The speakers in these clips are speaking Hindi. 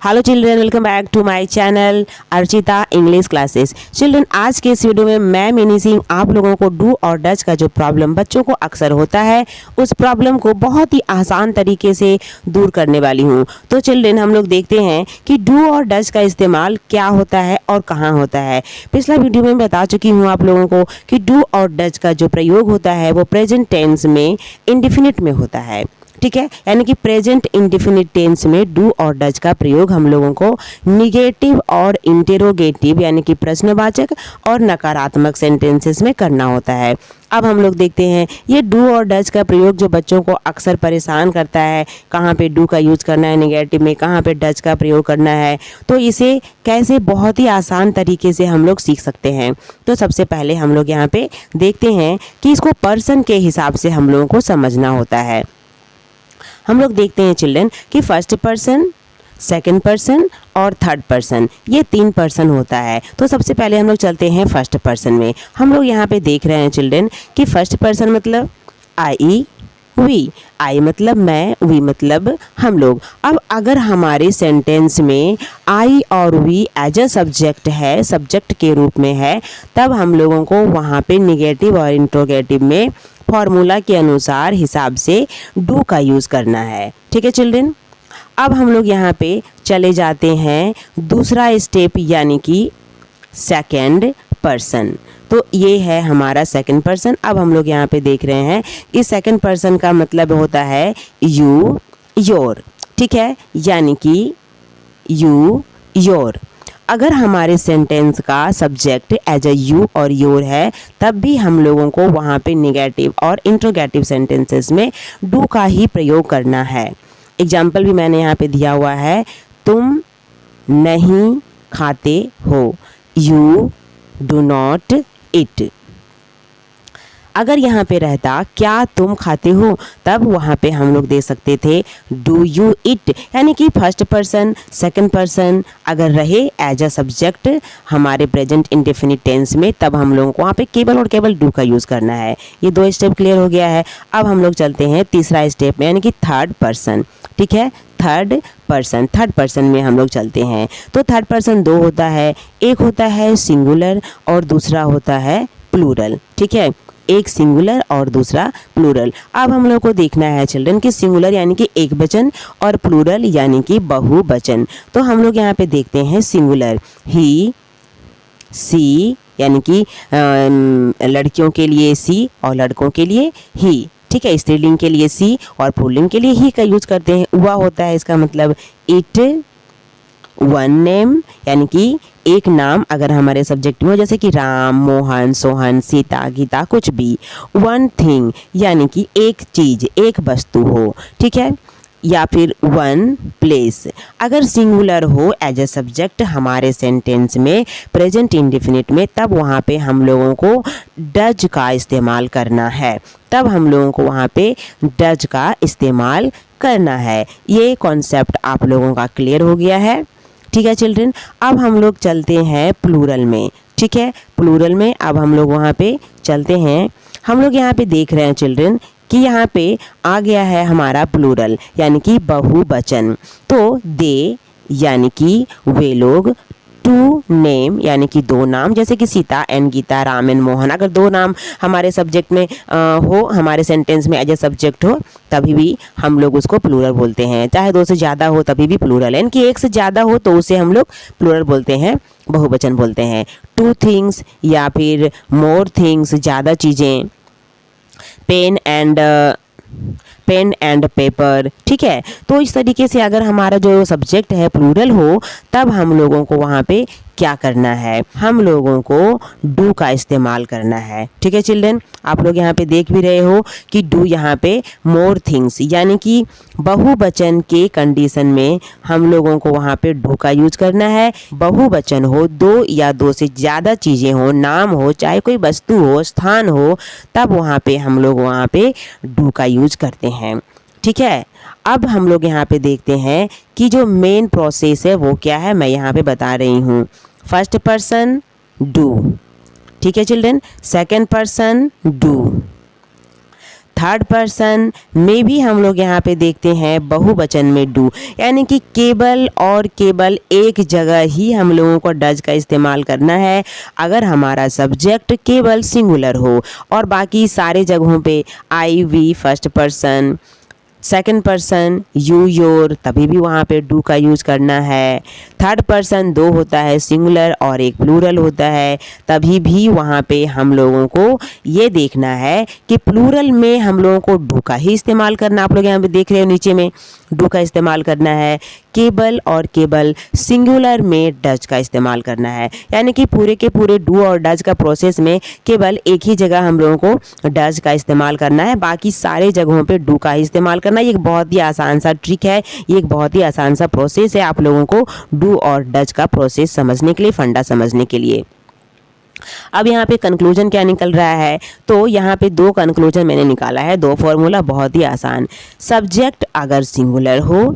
Hello children, welcome back to my channel Archita English classes. Children, आज के इस वीडियो में मैं मिनी सिंह आप लोगों को डू और डज का जो प्रॉब्लम बच्चों को अक्सर होता है उस प्रॉब्लम को बहुत ही आसान तरीके से दूर करने वाली हूँ। तो चिल्ड्रन, हम लोग देखते हैं कि डू और डज का इस्तेमाल क्या होता है और कहाँ होता है। पिछला वीडियो में बता चुकी हूँ आप लोगों को कि डू और डज का जो प्रयोग होता है वो प्रेजेंट टेंस में इंडेफिनिट में होता है। ठीक है, यानी कि प्रेजेंट इंडेफिनिट टेंस में डू और डज का प्रयोग हम लोगों को निगेटिव और इंटेरोगेटिव यानी कि प्रश्नवाचक और नकारात्मक सेंटेंसेस में करना होता है। अब हम लोग देखते हैं ये डू और डज का प्रयोग जो बच्चों को अक्सर परेशान करता है, कहाँ पे डू का यूज़ करना है निगेटिव में, कहाँ पे डज का प्रयोग करना है, तो इसे कैसे बहुत ही आसान तरीके से हम लोग सीख सकते हैं। तो सबसे पहले हम लोग यहाँ पे देखते हैं कि इसको पर्सन के हिसाब से हम लोगों को समझना होता है। हम लोग देखते हैं चिल्ड्रन कि फर्स्ट पर्सन, सेकंड पर्सन और थर्ड पर्सन, ये 3 पर्सन होता है। तो सबसे पहले हम लोग चलते हैं फर्स्ट पर्सन में। हम लोग यहाँ पे देख रहे हैं चिल्ड्रन कि फर्स्ट पर्सन मतलब आई, वी। आई मतलब मैं, वी मतलब हम लोग। अब अगर हमारे सेंटेंस में आई और वी एज अ सब्जेक्ट है, सब्जेक्ट के रूप में है, तब हम लोगों को वहाँ पे निगेटिव और इंट्रोगेटिव में फॉर्मूला के अनुसार हिसाब से डू का यूज़ करना है। ठीक है चिल्ड्रन, अब हम लोग यहाँ पे चले जाते हैं दूसरा स्टेप यानी कि सेकंड पर्सन। तो ये है हमारा सेकंड पर्सन। अब हम लोग यहाँ पे देख रहे हैं कि सेकंड पर्सन का मतलब होता है यू, योर। ठीक है, यानी कि यू, योर। अगर हमारे सेंटेंस का सब्जेक्ट एज अ यू और योर है तब भी हम लोगों को वहाँ पे निगेटिव और इंट्रोगेटिव सेंटेंसेस में डू का ही प्रयोग करना है। एग्जाम्पल भी मैंने यहाँ पे दिया हुआ है, तुम नहीं खाते हो, यू डू नॉट ईट। अगर यहाँ पे रहता क्या तुम खाते हो, तब वहाँ पे हम लोग दे सकते थे डू यू इट, यानी कि फर्स्ट पर्सन सेकंड पर्सन अगर रहे एज अ सब्जेक्ट हमारे प्रेजेंट इंडेफिनिट टेंस में, तब हम लोगों को वहाँ पे केवल और केवल डू का यूज़ करना है। ये 2 स्टेप क्लियर हो गया है। अब हम लोग चलते हैं तीसरा स्टेप में, यानी कि थर्ड पर्सन। ठीक है, थर्ड पर्सन में हम लोग चलते हैं। तो थर्ड पर्सन 2 होता है, एक होता है सिंगुलर और दूसरा होता है प्लूरल। ठीक है, एक सिंगुलर और दूसरा प्लूरल। अब हम लोग को देखना है चिल्ड्रन कि सिंगुलर यानी कि एक वचन और प्लूरल यानी कि बहुवचन। तो हम लोग यहाँ पे देखते हैं सिंगुलर, ही, सी, यानी कि लड़कियों के लिए सी और लड़कों के लिए ही। ठीक है, स्त्रीलिंग के लिए सी और पुल्लिंग के लिए ही का यूज करते हैं। हुआ होता है इसका मतलब इट, वन नेम यानी कि एक नाम अगर हमारे सब्जेक्ट में हो, जैसे कि राम, मोहन, सोहन, सीता, गीता, कुछ भी। वन थिंग यानी कि एक चीज़, एक वस्तु हो। ठीक है, या फिर वन प्लेस अगर सिंगुलर हो एज ए सब्जेक्ट हमारे सेंटेंस में प्रेजेंट इंडेफिनिट में, तब वहाँ पे हम लोगों को डज का इस्तेमाल करना है। तब हम लोगों को वहाँ पे डज का इस्तेमाल करना है। ये कॉन्सेप्ट आप लोगों का क्लियर हो गया है। ठीक है चिल्ड्रन, अब हम लोग चलते हैं प्लूरल में। ठीक है, प्लूरल में अब हम लोग वहाँ पे चलते हैं। हम लोग यहाँ पे देख रहे हैं चिल्ड्रन कि यहाँ पे आ गया है हमारा प्लूरल यानी कि बहुवचन। तो दे यानी कि वे लोग, टू नेम यानी कि 2 नाम, जैसे कि सीता एंड गीता, राम एंड मोहन। अगर 2 नाम हमारे सब्जेक्ट में हो, हमारे सेंटेंस में एज ए सब्जेक्ट हो, तभी भी हम लोग उसको प्लूरल बोलते हैं। चाहे 2 से ज़्यादा हो तभी भी प्लूरल है, कि 1 से ज़्यादा हो तो उसे हम लोग प्लूरल बोलते हैं, बहुवचन बोलते हैं। 2 थिंग्स या फिर मोर थिंग्स, ज़्यादा चीज़ें। Pen and paper. ठीक है, तो इस तरीके से अगर हमारा जो सब्जेक्ट है प्लूरल हो, तब हम लोगों को वहाँ पे क्या करना है, हम लोगों को डू का इस्तेमाल करना है। ठीक है चिल्ड्रन, आप लोग यहाँ पे देख भी रहे हो कि डू यहाँ पे मोर थिंग्स यानी कि बहुवचन के कंडीशन में हम लोगों को वहाँ पे डू का यूज करना है। बहुवचन हो, 2 या 2 से ज़्यादा चीज़ें हो, नाम हो, चाहे कोई वस्तु हो, स्थान हो, तब वहाँ पे हम लोग वहाँ पे डू का यूज करते हैं। ठीक है, अब हम लोग यहाँ पे देखते हैं कि जो मेन प्रोसेस है वो क्या है, मैं यहाँ पे बता रही हूँ। फर्स्ट पर्सन डू, ठीक है children, second person do, third person में भी हम लोग यहाँ पे देखते हैं बहुवचन में डू, यानी कि केवल और केवल एक जगह ही हम लोगों को डज का इस्तेमाल करना है अगर हमारा सब्जेक्ट केवल सिंगुलर हो, और बाकी सारे जगहों पे I we first person, second person you your, तभी भी वहाँ पे डू का यूज़ करना है। थर्ड पर्सन दो होता है सिंगुलर और एक प्लूरल होता है, तभी भी वहाँ पे हम लोगों को ये देखना है कि प्लूरल में हम लोगों को डू का ही इस्तेमाल करना। आप लोग यहाँ पे देख रहे हो नीचे में डू का इस्तेमाल करना है। केवल और केवल सिंगुलर में डज का इस्तेमाल करना है, यानी कि पूरे के पूरे डू और डज का प्रोसेस में केवल एक ही जगह हम लोगों को डज का इस्तेमाल करना है, बाकी सारे जगहों पे डू का ही इस्तेमाल करना है। ये एक बहुत ही आसान सा ट्रिक है, ये एक बहुत ही आसान सा प्रोसेस है आप लोगों को डू और डज का प्रोसेस समझने के लिए, फंडा समझने के लिए। अब यहाँ पे कंक्लूजन क्या निकल रहा है, तो यहाँ पे दो कंक्लूजन मैंने निकाला है, दो फॉर्मूला बहुत ही आसान। सब्जेक्ट अगर सिंगुलर हो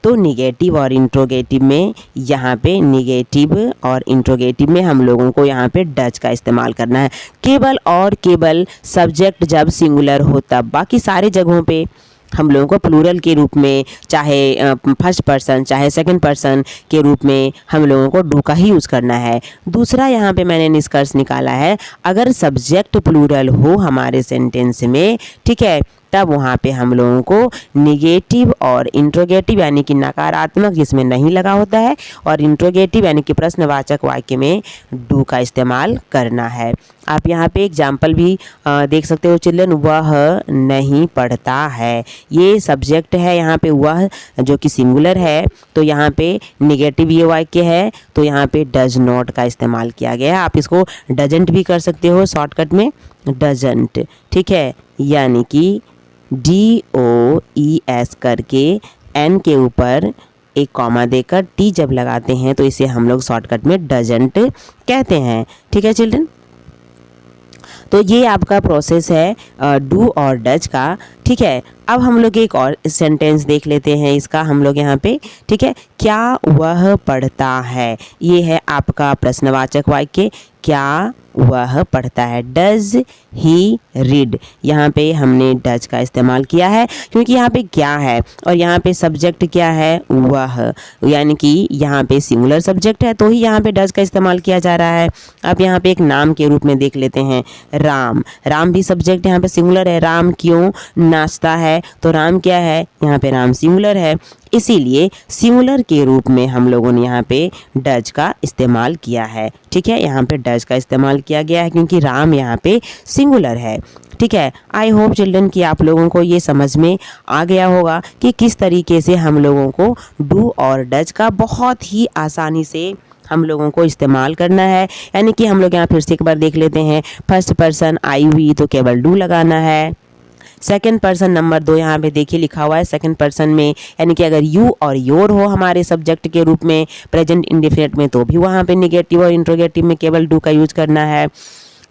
तो निगेटिव और इंट्रोगेटिव में, यहाँ पे निगेटिव और इंट्रोगेटिव में हम लोगों को यहाँ पे डज का इस्तेमाल करना है। केवल और केवल सब्जेक्ट जब सिंगुलर हो तब, बाकी सारे जगहों पे हम लोगों को प्लूरल के रूप में, चाहे फर्स्ट पर्सन चाहे सेकंड पर्सन के रूप में हम लोगों को डू का ही यूज़ करना है। दूसरा यहाँ पे मैंने निष्कर्ष निकाला है, अगर सब्जेक्ट प्लूरल हो हमारे सेंटेंस में, ठीक है, तब वहाँ पे हम लोगों को निगेटिव और इंट्रोगेटिव यानी कि नकारात्मक जिसमें नहीं लगा होता है, और इंट्रोगेटिव यानी कि प्रश्नवाचक वाक्य में डू का इस्तेमाल करना है। आप यहाँ पे एग्जाम्पल भी देख सकते हो चिल्ड्रन। वह नहीं पढ़ता है, ये सब्जेक्ट है यहाँ पे वह, जो कि सिंगुलर है, तो यहाँ पे निगेटिव ये वाक्य है, तो यहाँ पे डज नॉट का इस्तेमाल किया गया है। आप इसको डजंट भी कर सकते हो शॉर्टकट में, डजंट, ठीक है, यानी कि DOES करके एन के ऊपर एक कॉमा देकर टी जब लगाते हैं तो इसे हम लोग शॉर्टकट में डजंट कहते हैं, ठीक है चिल्ड्रन। तो ये आपका प्रोसेस है डू और डज का, ठीक है। अब हम लोग एक और सेंटेंस देख लेते हैं इसका हम लोग यहाँ पे, ठीक है। क्या वह पढ़ता है, ये है आपका प्रश्नवाचक वाक्य, क्या वह पढ़ता है। डज ही रीड, यहाँ पे हमने डज का इस्तेमाल किया है क्योंकि यहाँ पे क्या है और यहाँ पे सब्जेक्ट क्या है, वह, यानी कि यहाँ पे सिंगुलर सब्जेक्ट है तो ही यहाँ पे डज का इस्तेमाल किया जा रहा है। अब यहाँ पे एक नाम के रूप में देख लेते हैं, राम, राम भी सब्जेक्ट यहाँ पे सिंगुलर है। राम क्यों नाचता है, तो राम क्या है, यहाँ पे राम सिंगुलर है, इसीलिए सिंगुलर के रूप में हम लोगों ने यहाँ पे डज का इस्तेमाल किया है, ठीक है। यहाँ पे डज का इस्तेमाल किया गया है क्योंकि राम यहाँ पे सिंगुलर है, ठीक है। आई होप चिल्ड्रन कि आप लोगों को ये समझ में आ गया होगा कि किस तरीके से हम लोगों को डू और डज का बहुत ही आसानी से हम लोगों को इस्तेमाल करना है। यानी कि हम लोग यहाँ फिर से एक बार देख लेते हैं, फर्स्ट पर्सन आई हुई तो केवल डू लगाना है। सेकंड पर्सन नंबर 2 यहाँ पे देखिए लिखा हुआ है सेकंड पर्सन में, यानी कि अगर यू और योर हो हमारे सब्जेक्ट के रूप में प्रेजेंट इंडेफिनिट में, तो भी वहाँ पे निगेटिव और इंट्रोगेटिव में केवल डू का यूज करना है।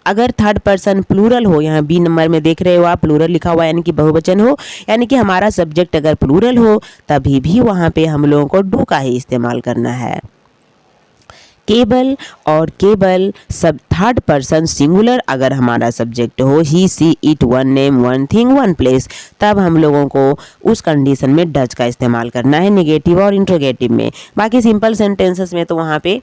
अगर थर्ड पर्सन प्लूरल हो, यहाँ बी नंबर में देख रहे हो आप, प्लूरल लिखा हुआ है यानी कि बहुवचन हो, यानी कि हमारा सब्जेक्ट अगर प्लूरल हो तभी भी वहाँ पे हम लोगों को डू का ही इस्तेमाल करना है। केवल और केवल सब थर्ड पर्सन सिंगुलर अगर हमारा सब्जेक्ट हो, he she it one name one thing one place, तब हम लोगों को उस कंडीशन में डज का इस्तेमाल करना है निगेटिव और इंट्रोगेटिव में। बाकी सिंपल सेंटेंसेस में तो वहाँ पे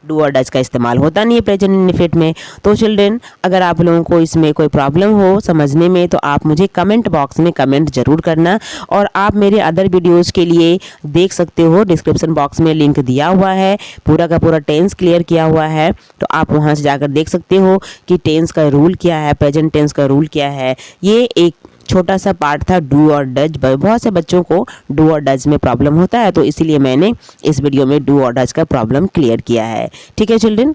डू और डज का इस्तेमाल होता नहीं है प्रेजेंट इंडेफिनिट में। तो चिल्ड्रन अगर आप लोगों को इसमें कोई प्रॉब्लम हो समझने में तो आप मुझे कमेंट बॉक्स में कमेंट ज़रूर करना, और आप मेरे अदर वीडियोस के लिए देख सकते हो, डिस्क्रिप्शन बॉक्स में लिंक दिया हुआ है, पूरा का पूरा टेंस क्लियर किया हुआ है, तो आप वहां से जाकर देख सकते हो कि टेंस का रूल क्या है, प्रेजेंट टेंस का रूल क्या है। ये एक छोटा सा पार्ट था डू और डज। बहुत से बच्चों को डू और डज में प्रॉब्लम होता है, तो इसीलिए मैंने इस वीडियो में डू और डज का प्रॉब्लम क्लियर किया है, ठीक है चिल्ड्रन।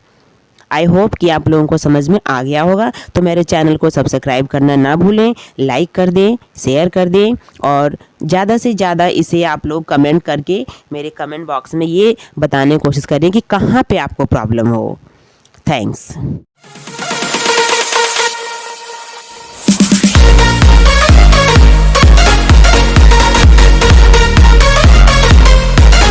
आई होप कि आप लोगों को समझ में आ गया होगा। तो मेरे चैनल को सब्सक्राइब करना ना भूलें, लाइक कर दें, शेयर कर दें, और ज़्यादा से ज़्यादा इसे आप लोग कमेंट करके मेरे कमेंट बॉक्स में ये बताने की कोशिश करें कि कहाँ पे आपको प्रॉब्लम हो। थैंक्स।